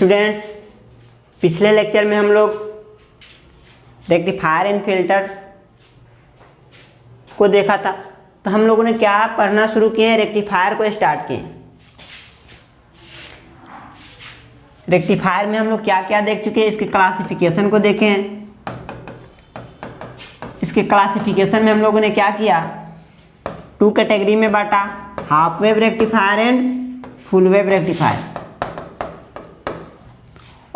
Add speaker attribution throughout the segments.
Speaker 1: Students, पिछले lecture में हम लोग रेक्टिफायर एंड फिल्टर को देखा था। तो हम लोगों ने क्या पढ़ना शुरू किए, रेक्टिफायर को स्टार्ट किए। रेक्टिफायर में हम लोग क्या क्या देख चुके हैं, इसके क्लासिफिकेशन को देखे हैं। इसके क्लासिफिकेशन में हम लोगों ने क्या किया, 2 कैटेगरी में बांटा, half wave rectifier and full wave rectifier.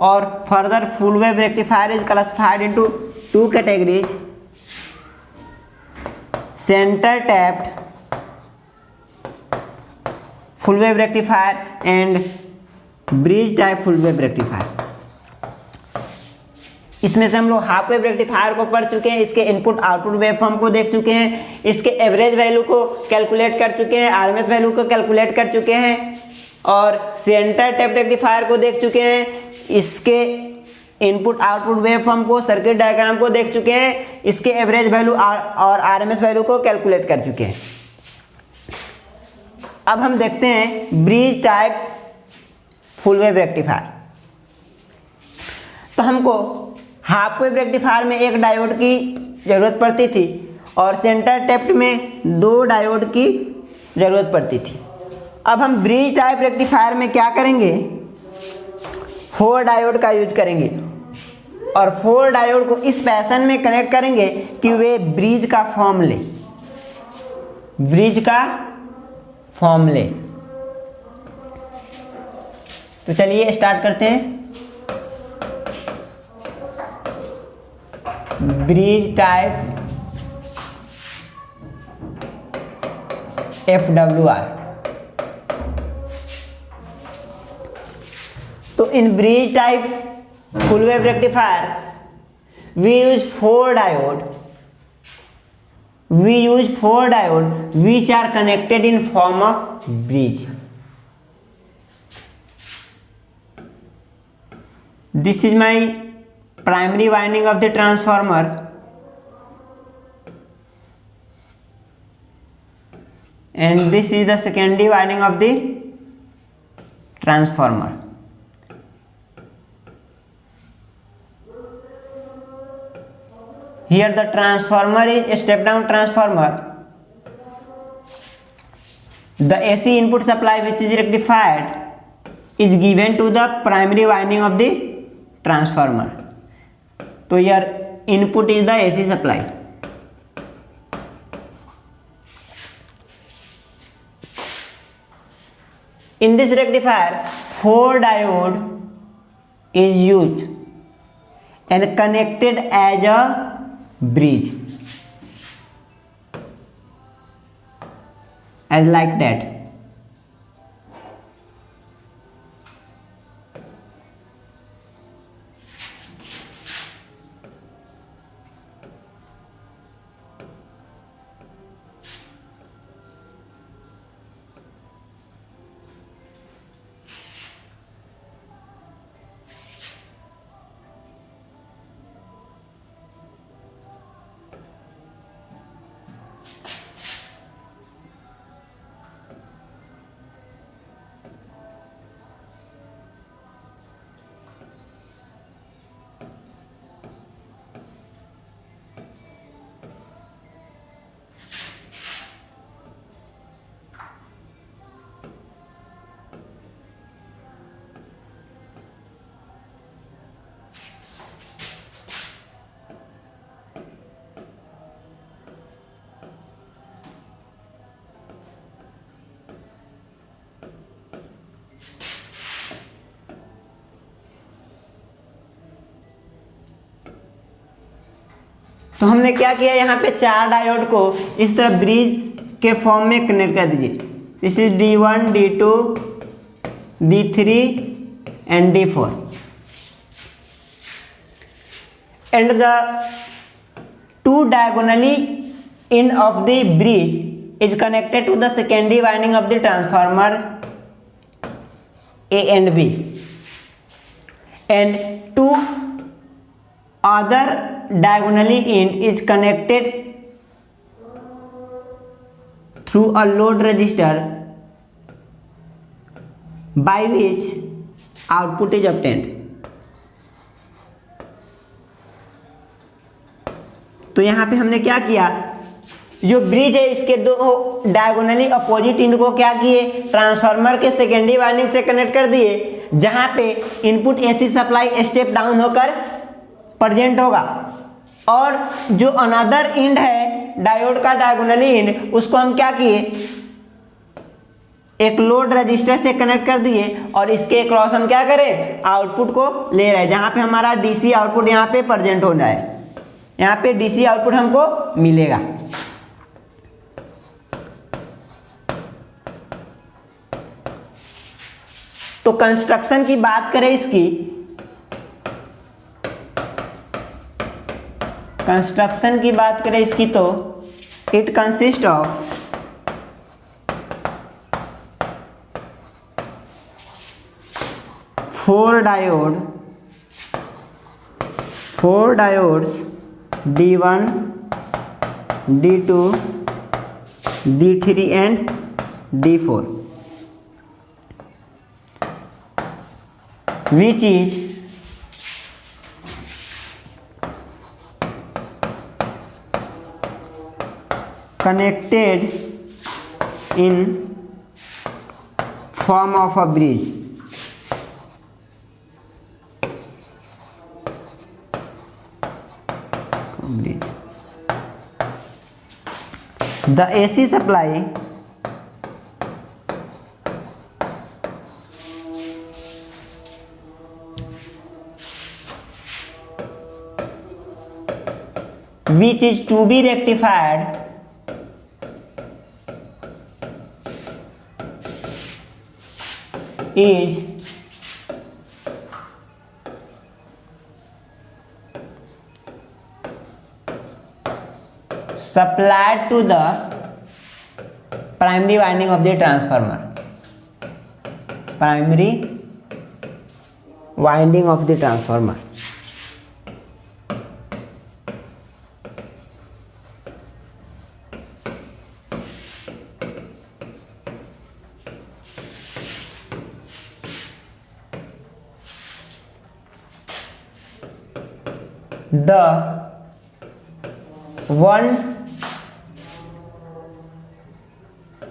Speaker 1: और further full wave rectifier is classified into 2 categories, centre tapped full wave rectifier and bridge type full wave rectifier. इसमें से हम लोग हाफ वेव रेक्टिफायर को पढ़ चुके हैं, इसके इनपुट आउटपुट वेवफॉर्म को देख चुके हैं, इसके एवरेज वैल्यू को कैलकुलेट कर चुके हैं, आरएमएस वैल्यू को कैलकुलेट कर चुके हैं, और सेंटर टैप रेक्टिफायर को देख चुके हैं, इसके इनपुट आउटपुट वेवफॉर्म को, सर्किट डायग्राम को देख चुके हैं, इसके एवरेज वैल्यू और आरएमएस वैल्यू को कैलकुलेट कर चुके हैं। अब हम देखते हैं bridge type full wave rectifier. तो हमको हाफ वेव रेक्टिफायर में एक डायोड की ज़रूरत पड़ती थी और सेंटर टैप्ड में 2 डायोड की ज़रूरत पड़ती थी। अब हम ब्रिज टाइप रेक्टिफायर में क्या करेंगे, 4 डायोड का यूज करेंगे और 4 डायोड को इस पैटर्न में कनेक्ट करेंगे कि वे ब्रिज का फॉर्म ले, ब्रिज का फॉर्म ले। तो चलिए स्टार्ट करते हैं। Bridge type FWR। तो in bridge type full wave rectifier we use 4 diode which are connected in form of bridge. This is my primary winding of the transformer and this is the secondary winding of the transformer. Here the transformer is a step down transformer. The AC input supply which is rectified is given to the primary winding of the transformer. So your input is the AC supply. In this rectifier 4 diode is used and connected as a bridge, as like that. तो हमने क्या किया, यहाँ पे 4 diode को इस तरह bridge के फॉर्म में कनेक्ट कर दीजिए। This is D1, D2, D3 and D4 and the 2 diagonally end of the bridge is connected to the secondary winding of the transformer A and B, and 2 other diagonally end is connected through a load resistor by which output is obtained. तो यहाँ पे हमने क्या किया, जो bridge है इसके दो डायगोनली अपोजिट इंड को क्या किए, ट्रांसफार्मर के सेकेंडरी वाइंडिंग से कनेक्ट कर दिए, जहाँ पे input AC supply step down होकर प्रेजेंट होगा, और जो अनदर इंड है डायोड का डायगोनली इंड, उसको हम क्या किए, एक लोड रजिस्टर से कनेक्ट कर दिए, और इसके क्रॉस हम क्या करें, आउटपुट को ले रहे हैं, जहाँ पे हमारा डीसी आउटपुट यहाँ पे प्रेजेंट हो रहा है, यहाँ पे डीसी आउटपुट हमको मिलेगा। तो कंस्ट्रक्शन की बात करें इसकी, कंस्ट्रक्शन की बात करें इसकी, तो it consist of 4 diodes D1, D2, D3 and D4, which is connected in form of a bridge. The AC supply which is to be rectified is supplied to the primary winding of the transformer, primary winding of the transformer.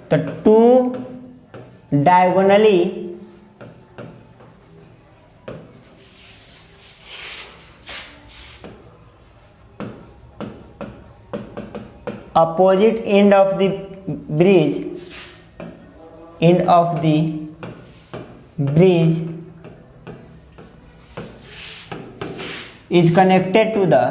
Speaker 1: The two diagonally opposite end of the bridge is connected to the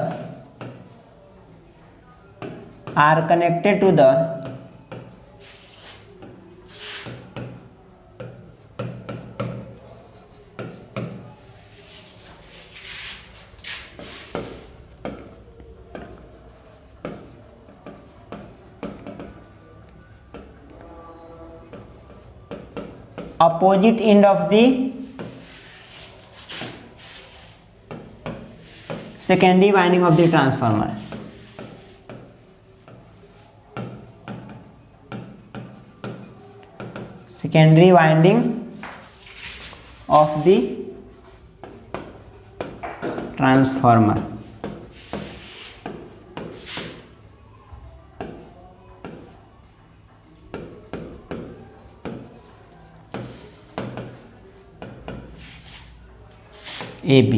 Speaker 1: opposite end of the secondary winding of the transformer. Secondary winding of the transformer. AB.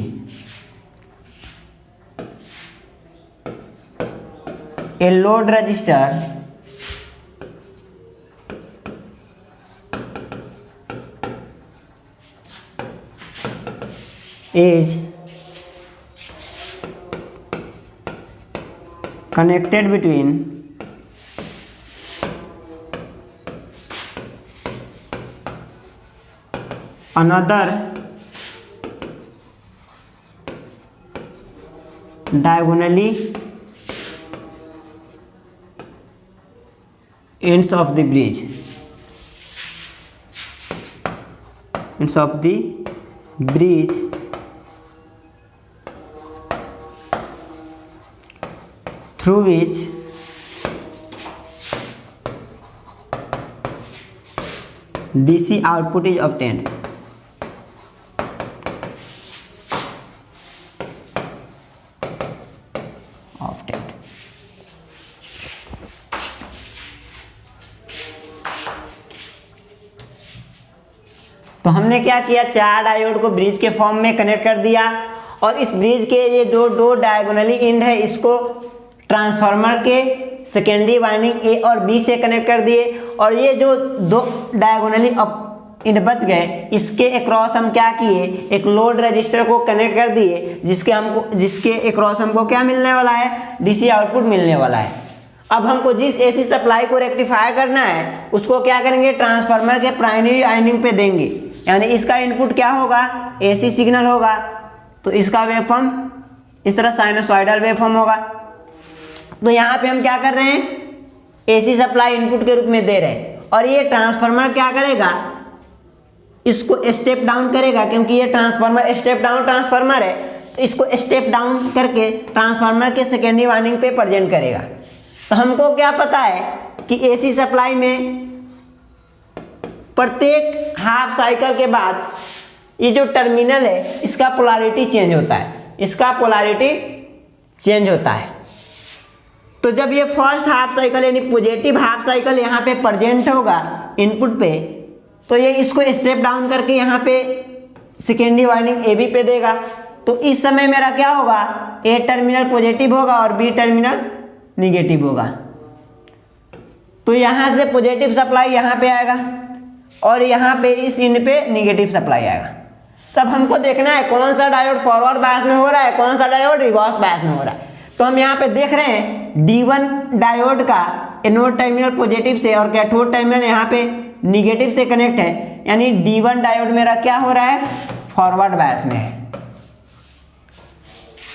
Speaker 1: A load resistor is connected between another diagonally ends of the bridge, through which DC output is obtained. तो हमने क्या किया, 4 diode को bridge के form में connect कर दिया और इस ब्रिज के ये दो डायगोनली एंड है, इसको ट्रांसफार्मर के सेकेंडरी वाइंडिंग ए और बी से कनेक्ट कर दिए और ये जो 2 डायगोनली एंड बच गए, इसके अक्रॉस हम क्या किए, एक लोड रजिस्टर को कनेक्ट कर दिए जिसके अक्रॉस हमको क्या मिलने वाला है, डीसी आउटपुट मिलने वाला है। अब हमको जिस एसी सप्लाई को रेक्टिफाई करना है उसको क्या करेंगे, ट्रांसफार्मर के प्राइमरी वाइंडिंग पे देंगे, यानी इसका इनपुट क्या होगा, एसी सिग्नल होगा, तो इसका वेवफॉर्म इस तरह साइनसॉइडल वेवफॉर्म होगा। तो यहाँ पे हम क्या कर रहे हैं, एसी सप्लाई इनपुट के रूप में दे रहे हैं और ये ट्रांसफार्मर क्या करेगा, इसको स्टेप डाउन करेगा, क्योंकि ये ट्रांसफार्मर स्टेप डाउन ट्रांसफार्मर है, तो इसको स्टेप डाउन करके ट्रांसफार्मर के सेकेंडरी वाइंडिंग पे प्रेजेंट करेगा। तो हमको क्या पता है कि एसी सप्लाई में प्रत्येक हाफ साइकिल के बाद ये जो टर्मिनल है इसका पोलैरिटी चेंज होता है, इसका पोलैरिटी चेंज होता है। तो जब ये फर्स्ट हाफ साइकिल यानी पॉजिटिव हाफ साइकिल यहाँ पे प्रेजेंट होगा इनपुट पे, तो ये इसको स्टेप डाउन करके यहाँ पे सेकेंडरी वाइंडिंग ए बी पे देगा। तो इस समय मेरा क्या होगा, ए टर्मिनल पॉजिटिव होगा और बी टर्मिनल निगेटिव होगा। तो यहाँ से पॉजिटिव सप्लाई यहाँ पे आएगा और यहाँ पे इस इंड पे निगेटिव सप्लाई आएगा। तब हमको देखना है कौन सा डायोड फॉरवर्ड बायस में हो रहा है, कौन सा डायोड रिवर्स बायस में हो रहा है। तो हम यहाँ पे देख रहे हैं D1 डायोड का एनोड टर्मिनल पॉजिटिव से और कैथोड टर्मिनल यहाँ पे निगेटिव से कनेक्ट है, यानी D1 डायोड मेरा क्या हो रहा है, फॉरवर्ड बायस में है।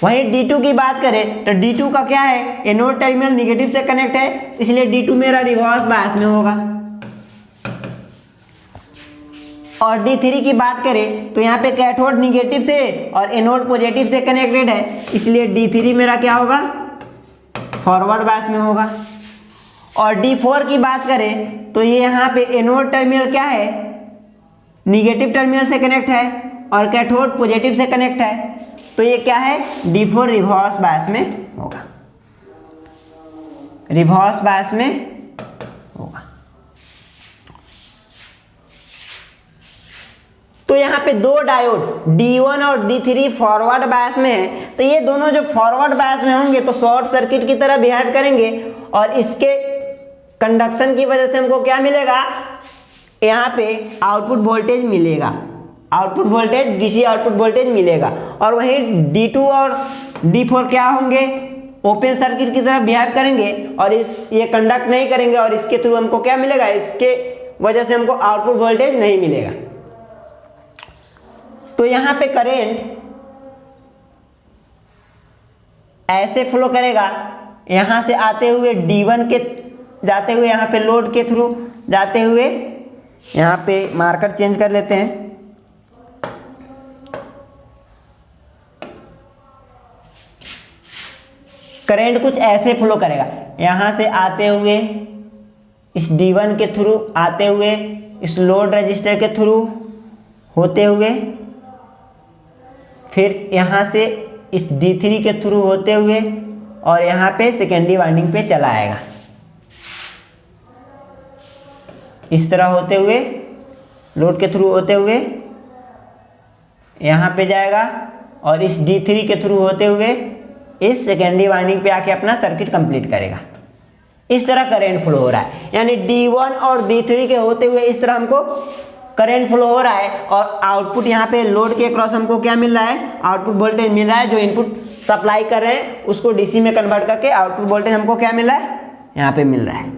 Speaker 1: वहीं D2 की बात करें तो D2 का क्या है, एनोड टर्मिनल निगेटिव से कनेक्ट है, इसलिए D2 मेरा रिवर्स बायस में होगा। और D3 की बात करें तो यहाँ पे कैथोड निगेटिव से और एनोड पॉजिटिव से कनेक्टेड है, इसलिए D3 मेरा क्या होगा, फॉरवर्ड बायस में होगा। और D4 की बात करें तो ये यहाँ पे एनोड टर्मिनल क्या है, निगेटिव टर्मिनल से कनेक्ट है और कैथोड पॉजिटिव से कनेक्ट है, तो ये क्या है, D4 रिवर्स बायस में होगा, रिवर्स बायस में होगा। तो यहाँ पे 2 डायोड D1 और D3 फॉरवर्ड बायस में है, तो ये दोनों जो फॉरवर्ड बायस में होंगे तो शॉर्ट सर्किट की तरह बिहेव करेंगे और इसके कंडक्शन की वजह से हमको क्या मिलेगा, यहाँ पे आउटपुट वोल्टेज मिलेगा, output voltage DC output voltage मिलेगा। और वहीं D2 और D4 क्या होंगे, ओपन सर्किट की तरह बिहेव करेंगे और ये कंडक्ट नहीं करेंगे और इसके थ्रू हमको क्या मिलेगा, इसके वजह से हमको आउटपुट वोल्टेज नहीं मिलेगा। तो यहाँ पे करेंट ऐसे फ्लो करेगा, यहाँ से आते हुए D1 के जाते हुए यहाँ पे लोड के थ्रू जाते हुए, यहाँ पे मार्कर चेंज कर लेते हैं, करंट कुछ ऐसे फ्लो करेगा, यहाँ से आते हुए इस D1 के थ्रू आते हुए इस लोड रजिस्टर के थ्रू होते हुए फिर यहाँ से इस D3 के थ्रू होते हुए और यहाँ पे सेकेंडरी वाइंडिंग पे चला आएगा, इस तरह होते हुए लोड के थ्रू होते हुए यहाँ पे जाएगा और इस D3 के थ्रू होते हुए इस सेकेंडरी वाइंडिंग पे आके अपना सर्किट कंप्लीट करेगा। इस तरह करंट फ्लो हो रहा है, यानी D1 और D3 के होते हुए इस तरह हमको करंट फ्लो हो रहा है और आउटपुट यहाँ पे लोड के क्रॉस हमको क्या मिल रहा है, आउटपुट वोल्टेज मिल रहा है। जो इनपुट सप्लाई कर रहे हैं उसको डीसी में कन्वर्ट करके आउटपुट वोल्टेज हमको क्या मिल रहा है, यहाँ पे मिल रहा है।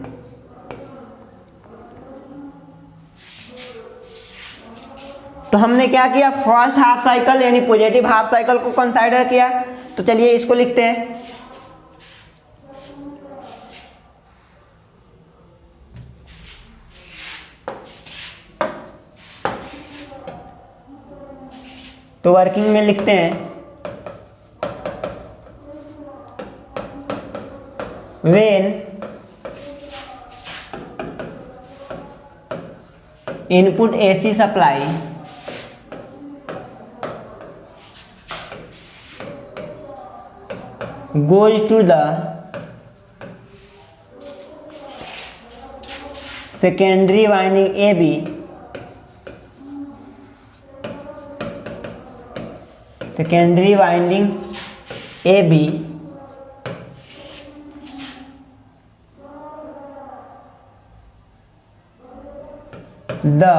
Speaker 1: तो हमने क्या किया, फर्स्ट हाफ साइकिल यानी पॉजिटिव हाफ साइकिल को कंसीडर किया। तो चलिए इसको लिखते हैं, तो वर्किंग में लिखते हैं when input AC supply goes to the secondary winding AB, secondary winding A B the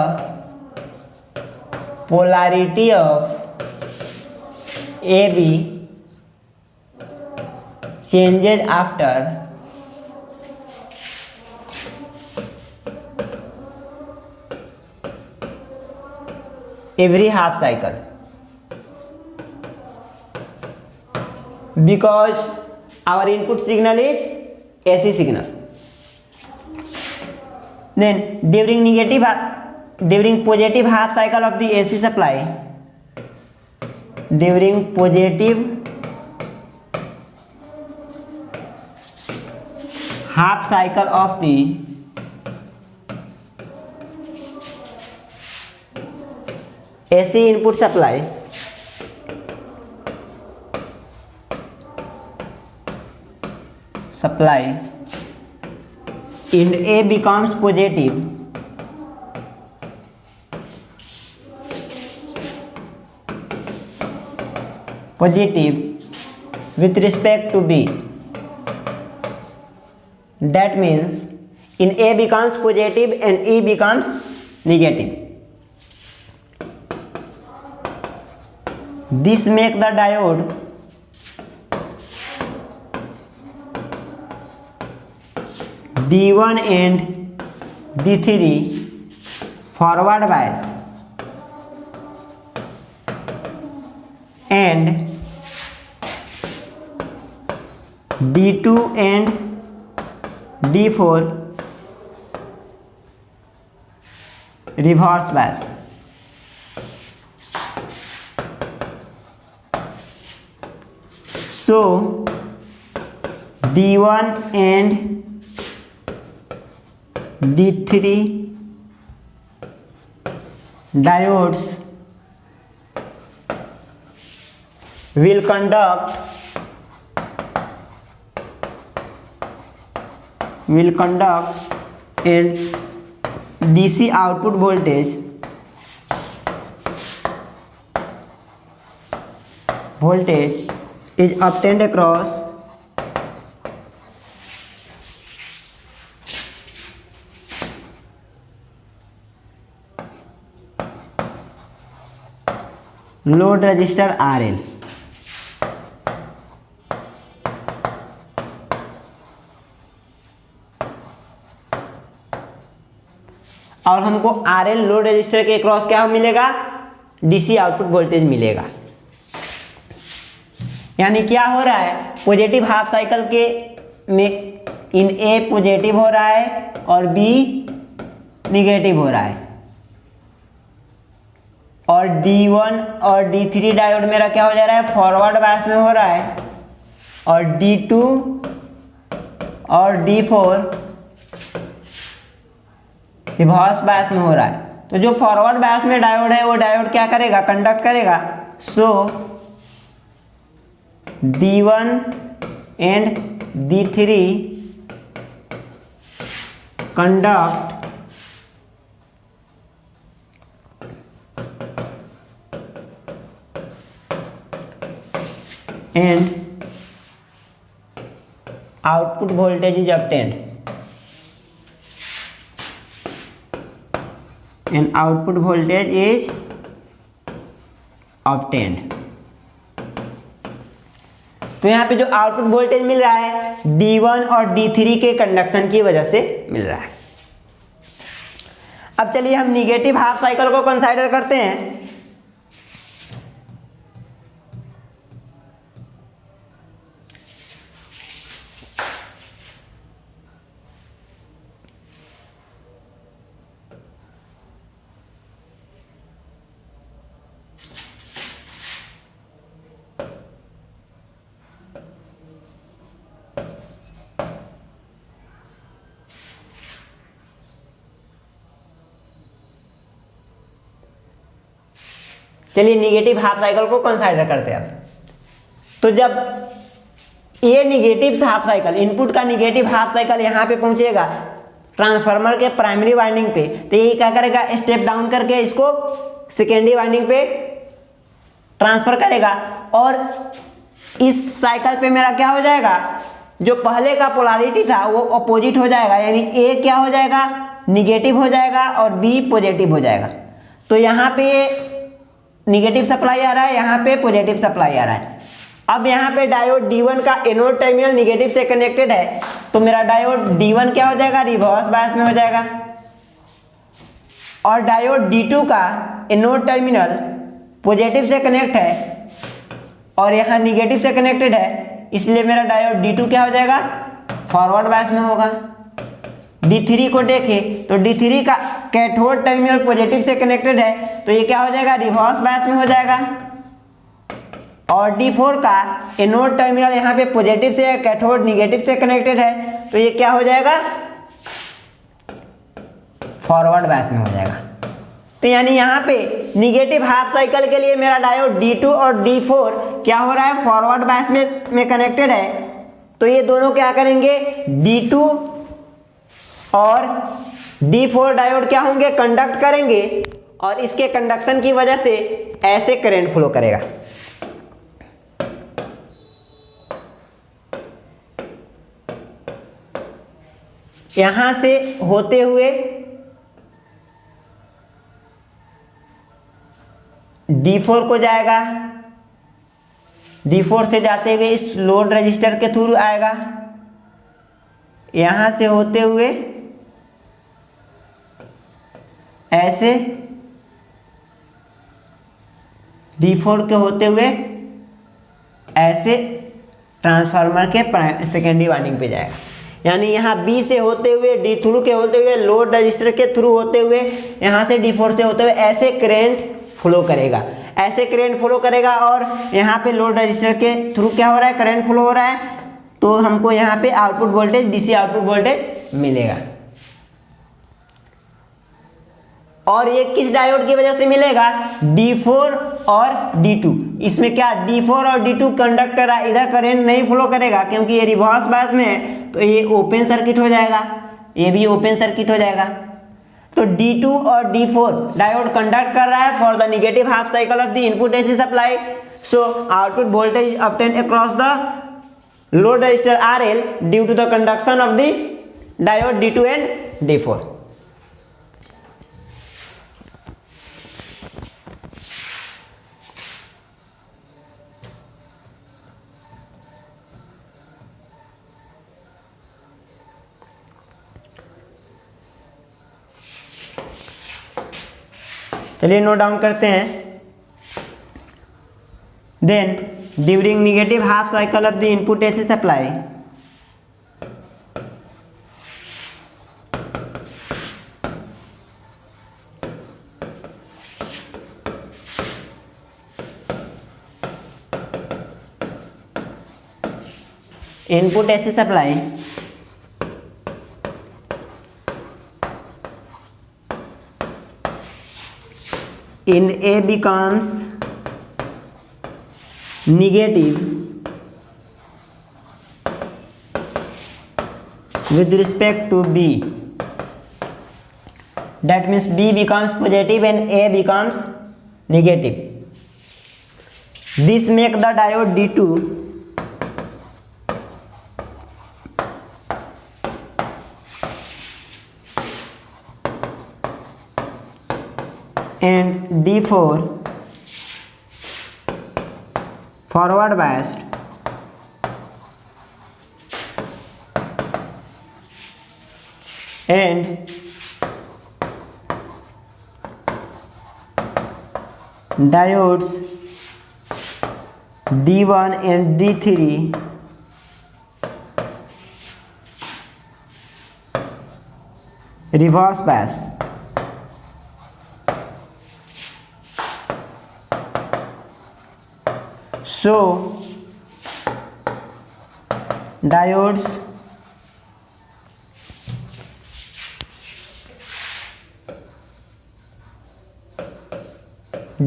Speaker 1: polarity of AB changes after every half cycle because our input signal is AC signal. Then during positive half cycle of the AC supply, during positive half cycle of the AC input supply, and A becomes positive, with respect to B. That means in A becomes positive and E becomes negative. This make the diode D1 and D3 forward bias and D2 and D4 reverse bias. So D1 and D3 diodes will conduct and DC output voltage is obtained across load register RL। और हमको RL load register के cross क्या मिलेगा, DC output voltage मिलेगा। यानी क्या हो रहा है, पॉजिटिव हाफ साइकिल के में इन A पॉजिटिव हो रहा है और B निगेटिव हो रहा है, और D1 और D3 डायोड मेरा क्या हो जा रहा है, फॉरवर्ड बायस में हो रहा है, और D2 और D4 रिवर्स बायस में हो रहा है। तो जो फॉरवर्ड बायस में डायोड है वो डायोड क्या करेगा, कंडक्ट करेगा। सो D1 and D3 conduct and output voltage is obtained, तो यहाँ पे जो आउटपुट वोल्टेज मिल रहा है D1 और D3 के कंडक्शन की वजह से मिल रहा है। अब चलिए हम निगेटिव हाफ साइकिल को कंसीडर करते हैं। चलिए निगेटिव हाफ साइकिल को कंसीडर करते हैं। तो जब ये निगेटिव हाफ साइकिल, इनपुट का निगेटिव हाफ साइकिल यहाँ पे पहुँचेगा ट्रांसफार्मर के प्राइमरी वाइंडिंग पे, तो ये क्या करेगा, स्टेप डाउन करके इसको सेकेंडरी वाइंडिंग पे ट्रांसफर करेगा और इस साइकिल पे मेरा क्या हो जाएगा, जो पहले का पोलैरिटी था वो अपोजिट हो जाएगा, यानी ए क्या हो जाएगा, निगेटिव हो जाएगा और बी पॉजिटिव हो जाएगा। तो यहाँ पे निगेटिव सप्लाई आ रहा है, यहाँ पे पॉजिटिव सप्लाई आ रहा है। अब यहाँ पे डायोड D1 का एनोड टर्मिनल निगेटिव से कनेक्टेड है, तो मेरा डायोड D1 क्या हो जाएगा, रिवर्स बायस में हो जाएगा। और डायोड D2 का एनोड टर्मिनल पॉजिटिव से कनेक्ट है और यहाँ निगेटिव से कनेक्टेड है, इसलिए मेरा डायोड D2 क्या हो जाएगा, फॉरवर्ड बायस में होगा। D3 को देखें तो D3 का कैथोड टर्मिनल पॉजिटिव से कनेक्टेड है, तो ये क्या हो जाएगा, रिवर्स बायस में हो जाएगा। और D4 का एनोड टर्मिनल यहाँ पे पॉजिटिव से, कैथोड निगेटिव से कनेक्टेड है, तो ये क्या हो जाएगा, फॉरवर्ड बायस में हो जाएगा। तो यानी यहाँ पे निगेटिव हाफ साइकिल के लिए मेरा डायोड D2 और D4 क्या हो रहा है, फॉरवर्ड बायस में कनेक्टेड है। तो ये दोनों क्या करेंगे, D2 और D4 डायोड क्या होंगे, कंडक्ट करेंगे और इसके कंडक्शन की वजह से ऐसे करंट फ्लो करेगा। यहां से होते हुए D4 को जाएगा, D4 से जाते हुए इस लोड रजिस्टर के थ्रू आएगा, यहां से होते हुए ऐसे D4 के होते हुए ऐसे ट्रांसफार्मर के सेकेंडरी वाइंडिंग पे जाएगा। यानी यहाँ B से होते हुए D3 के होते हुए लोड रजिस्टर के थ्रू होते हुए यहाँ से D4 से होते हुए ऐसे करंट फ्लो करेगा, ऐसे करंट फ्लो करेगा और यहाँ पे लोड रजिस्टर के थ्रू क्या हो रहा है, करंट फ्लो हो रहा है। तो हमको यहाँ पे output voltage, DC output voltage मिलेगा। और ये किस डायोड की वजह से मिलेगा, D4 और D2। इसमें क्या D4 और D2 कंडक्टर है, इधर करंट नहीं फ्लो करेगा क्योंकि ये रिवर्स बायस में है, तो ये ओपन सर्किट हो जाएगा, ये भी ओपन सर्किट हो जाएगा। तो D2 और D4 डायोड कंडक्ट कर रहा है for the negative half cycle of the input AC supply, so output voltage obtained across the load resistor RL due to the conduction of the diode D2 and D4। चलिए note down करते हैं। Then during negative half cycle of the input AC supply, input AC supply in A becomes negative with respect to B. That means B becomes positive and A becomes negative. This make the diode D2 and D4 forward biased and diodes D1 and D3 reverse biased. So diodes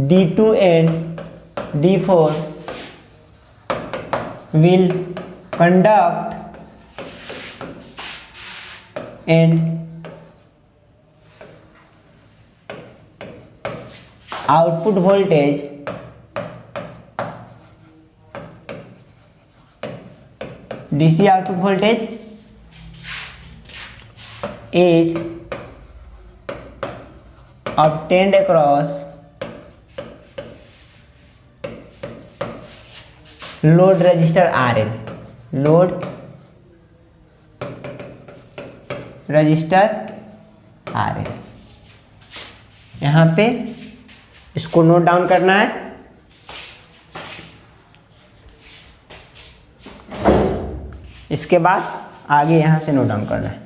Speaker 1: D2 and D4 will conduct and output voltage DC output voltage is obtained across load resistor RL, load resistor RL। यहाँ पे इसको note down करना है। इसके बाद आगे यहाँ से नोट डाउन करना है।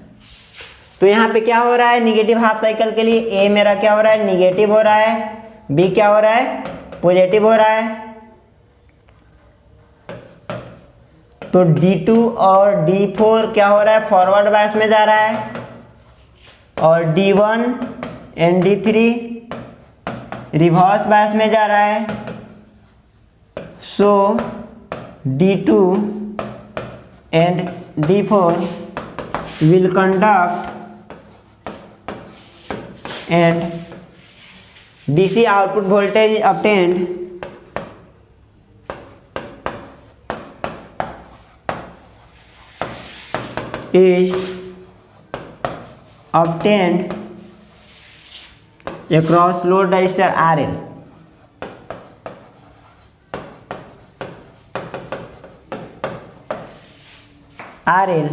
Speaker 1: तो यहाँ पे क्या हो रहा है, निगेटिव हाफ साइकिल के लिए ए मेरा क्या हो रहा है, निगेटिव हो रहा है, बी क्या हो रहा है, पॉजिटिव हो रहा है। तो D2 और D4 क्या हो रहा है, फॉरवर्ड बायस में जा रहा है, और D1 and D3 reverse bias में जा रहा है। सो D2 and D4 will conduct and DC output voltage obtained is obtained across load resistor RL। RL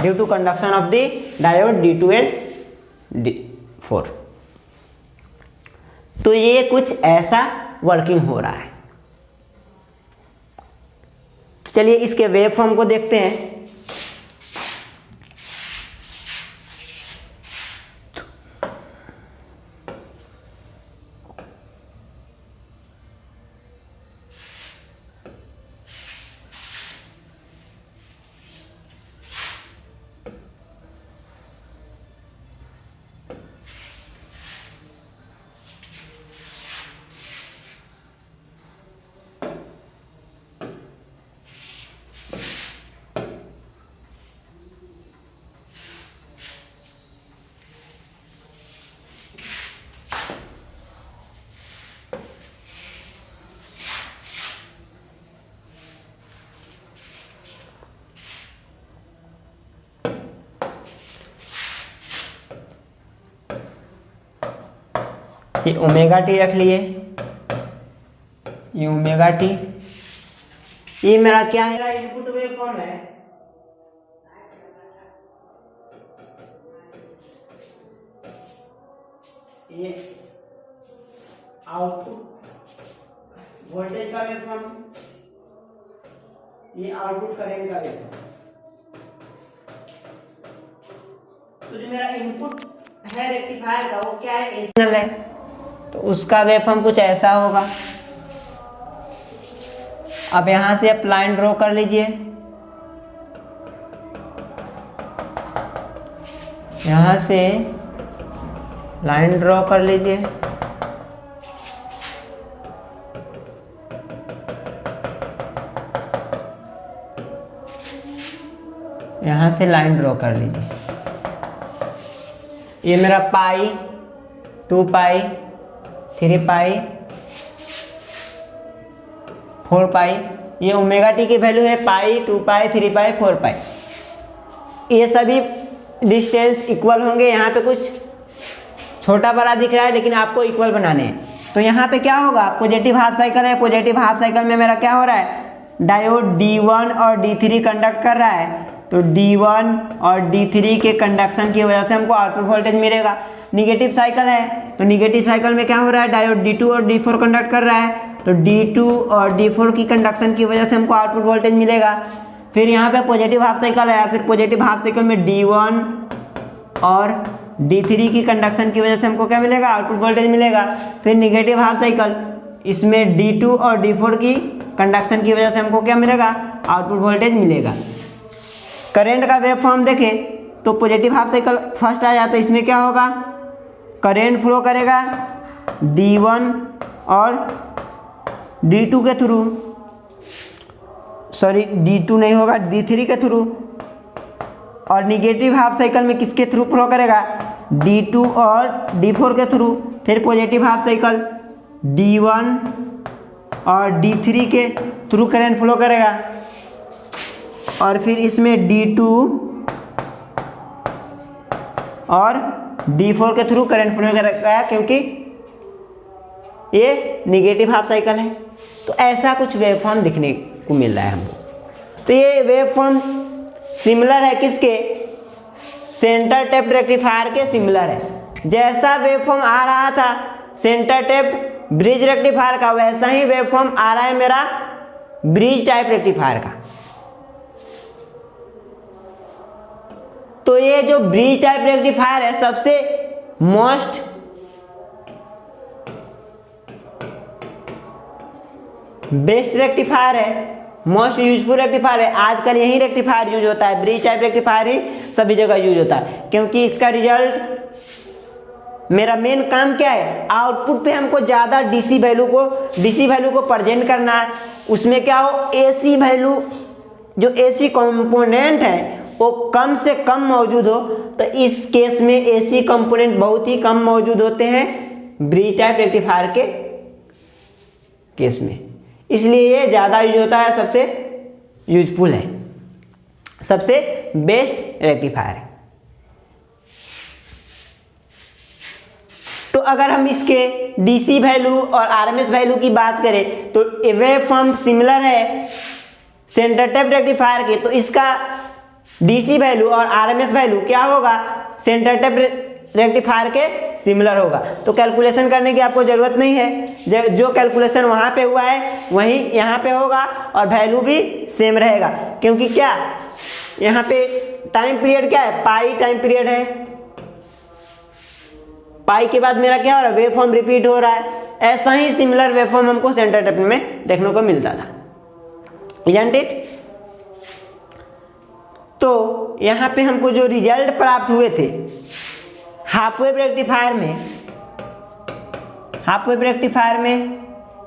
Speaker 1: due to conduction of the diode D2 and D4। तो ये कुछ ऐसा working हो रहा है। चलिए इसके वेव फॉर्म को देखते हैं। ये ओमेगा टी रख लिए, ये ओमेगा टी, ये मेरा क्या है, मेरा इनपुट वेव फॉर्म है। ये आउटपुट वोल्टेज का वेव फॉर्म, ये आउटपुट करंट का वेव फॉर्म। तो जो मेरा इनपुट है रेक्टिफायर का वो क्या है, एसियल है, तो उसका वेवफॉर्म कुछ ऐसा होगा। अब यहां से आप लाइन ड्रॉ कर लीजिए, यहां से लाइन ड्रॉ कर लीजिए, यहां से लाइन ड्रॉ कर लीजिए। ये मेरा पाई, 2 पाई, 3 पाई, 4 पाई, ये ओमेगा टी की वैल्यू है, पाई, 2 पाई, 3 पाई, 4 पाई। ये सभी डिस्टेंस इक्वल होंगे। यहाँ पे कुछ छोटा बड़ा दिख रहा है लेकिन आपको इक्वल बनाने हैं। तो यहाँ पे क्या होगा, पॉजिटिव हाफ साइकिल है, पॉजिटिव हाफ साइकिल में मेरा क्या हो रहा है, डायोड D1 और D3 कंडक्ट कर रहा है। तो D1 और D3 के कंडक्शन की वजह से हमको आउटपुट वोल्टेज मिलेगा। निगेटिव साइकिल है तो निगेटिव साइकिल में क्या हो रहा है, डायोड D2 और D4 कंडक्ट कर रहा है, तो D2 और D4 की कंडक्शन की वजह से हमको आउटपुट वोल्टेज मिलेगा। फिर यहाँ पे पॉजिटिव हाफ साइकिल है, फिर पॉजिटिव हाफ साइकिल में D1 और D3 की कंडक्शन की वजह से हमको क्या मिलेगा, आउटपुट वोल्टेज मिलेगा। फिर निगेटिव हाफ साइकिल, इसमें D2 और D4 की कंडक्शन की वजह से हमको क्या मिलेगा, आउटपुट वोल्टेज मिलेगा। करंट का वेव फॉर्म देखें तो पॉजिटिव हाफ साइकिल फर्स्ट आ जाता है, इसमें क्या होगा, करंट फ्लो करेगा D1 और D2 के थ्रू, सॉरी D2 नहीं होगा, D3 के थ्रू। और निगेटिव हाफ साइकिल में किसके थ्रू फ्लो करेगा, D2 और D4 के थ्रू। फिर पॉजिटिव हाफ साइकिल D1 और D3 के थ्रू करंट फ्लो करेगा। और फिर इसमें D2 और D4 के थ्रू करंट फ्लो कराया, क्योंकि ये निगेटिव हाफ साइकिल है। तो ऐसा कुछ वेवफॉर्म दिखने को मिल रहा है हमको। तो ये वेवफॉर्म सिमिलर है किसके, सेंटर टेप्ड रेक्टिफायर के सिमिलर है। जैसा वेवफॉर्म आ रहा था सेंटर टेप्ड ब्रिज रेक्टिफायर का, वैसा ही वेवफॉर्म आ रहा है मेरा ब्रिज टाइप रेक्टिफायर का। तो ये जो ब्रिज टाइप रेक्टिफायर है सबसे मोस्ट बेस्ट रेक्टिफायर है, मोस्ट यूजफुल रेक्टिफायर है। आजकल यही रेक्टिफायर यूज होता है, ब्रिज टाइप रेक्टिफायर ही सभी जगह यूज होता है, क्योंकि इसका रिजल्ट, मेरा मेन काम क्या है, आउटपुट पे हमको ज़्यादा डीसी वैल्यू को प्रेजेंट करना है। उसमें क्या हो, एसी वैल्यू, जो एसी कंपोनेंट है वो कम से कम मौजूद हो। तो इस केस में एसी कंपोनेंट बहुत ही कम मौजूद होते हैं ब्रिज टाइप रेक्टिफायर के केस में, इसलिए ये ज़्यादा यूज होता है, सबसे यूजफुल है, सबसे बेस्ट रेक्टिफायर है। तो अगर हम इसके डीसी वैल्यू और आरएमएस वैल्यू की बात करें तो वेवफॉर्म सिमिलर है सेंटर टेप्ड रेक्टिफायर के, तो इसका डीसी वैल्यू और आरएमएस वैल्यू क्या होगा, सेंटर टेप्ड रेक्टिफायर के सिमिलर होगा। तो कैलकुलेशन करने की आपको ज़रूरत नहीं है, जो कैलकुलेशन वहाँ पे हुआ है वहीं यहाँ पे होगा और वैल्यू भी सेम रहेगा, क्योंकि क्या यहाँ पे टाइम पीरियड क्या है, पाई टाइम पीरियड है। पाई के बाद मेरा क्या हो रहा है, वेवफॉर्म रिपीट हो रहा है। ऐसा ही सिमिलर वेवफॉर्म हमको सेंटर टेप्ड में देखने को मिलता था, isn't it? तो यहाँ पे हमको जो रिजल्ट प्राप्त हुए थे हाफ वेव रेक्टिफायर में,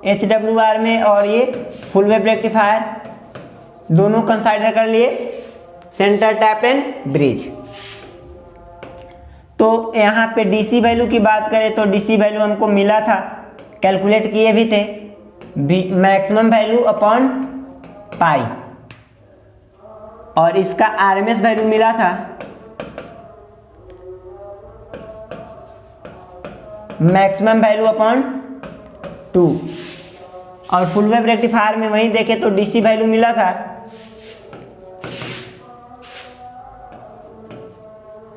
Speaker 1: HWR में और ये फुल वेव रेक्टिफायर दोनों कंसाइडर कर लिए सेंटर टैप एंड ब्रिज। तो यहाँ पे डीसी वैल्यू की बात करें तो डीसी वैल्यू हमको मिला था, कैलकुलेट किए भी थे, मैक्सिमम वैल्यू अपॉन पाई, और इसका आरएमएस वैल्यू मिला था मैक्सिमम वैल्यू अपॉन 2, और फुल वेव रेक्टिफायर में वहीं देखे तो डीसी वैल्यू मिला था,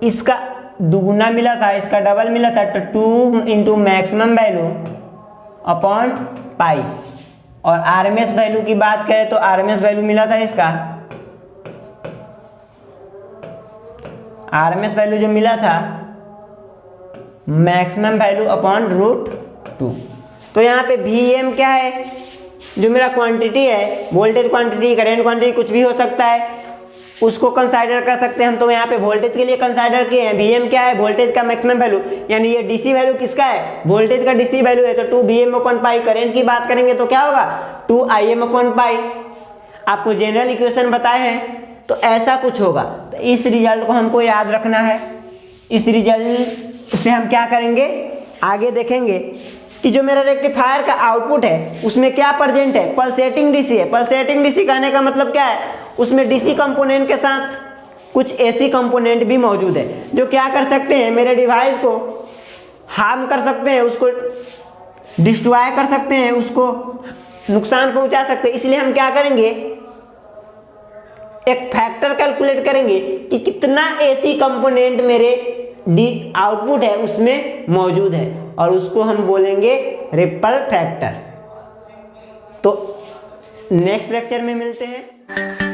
Speaker 1: इसका दुगुना मिला था, इसका डबल मिला था, तो 2 into maximum value upon pi. और आरएमएस वैल्यू की बात करें तो आरएमएस वैल्यू मिला था इसका, आरएमएस वैल्यू जो मिला था मैक्सिमम वैल्यू अपॉन √2। तो यहाँ पे Vm क्या है, जो मेरा क्वांटिटी है, वोल्टेज क्वांटिटी, करंट क्वांटिटी, कुछ भी हो सकता है, उसको कंसाइडर कर सकते हैं हम। तो यहाँ पे वोल्टेज के लिए कंसाइडर किए हैं। Vm क्या है, वोल्टेज का मैक्सिमम वैल्यू, यानी ये डीसी वैल्यू किसका है, वोल्टेज का डीसी वैल्यू है, तो 2Vm अपॉन पाई। करंट की बात करेंगे तो क्या होगा, 2Im अपॉन पाई। आपको जनरल इक्वेशन बताए हैं, तो ऐसा कुछ होगा। तो इस रिजल्ट को हमको याद रखना है। इस रिजल्ट से हम क्या करेंगे, आगे देखेंगे कि जो मेरा रेक्टिफायर का आउटपुट है उसमें क्या प्रेजेंट है, पल्सेटिंग डीसी है। पल्सेटिंग डीसी कहने का मतलब क्या है, उसमें डीसी कंपोनेंट के साथ कुछ एसी कंपोनेंट भी मौजूद है, जो क्या कर सकते हैं, मेरे डिवाइस को हार्म कर सकते हैं, उसको डिस्ट्रॉय कर सकते हैं, उसको नुकसान पहुंचा सकते हैं। इसलिए हम क्या करेंगे, एक फैक्टर कैलकुलेट करेंगे कि कितना एसी कंपोनेंट मेरे आउटपुट है उसमें मौजूद है, और उसको हम बोलेंगे रिपल फैक्टर। तो नेक्स्ट लेक्चर में मिलते हैं।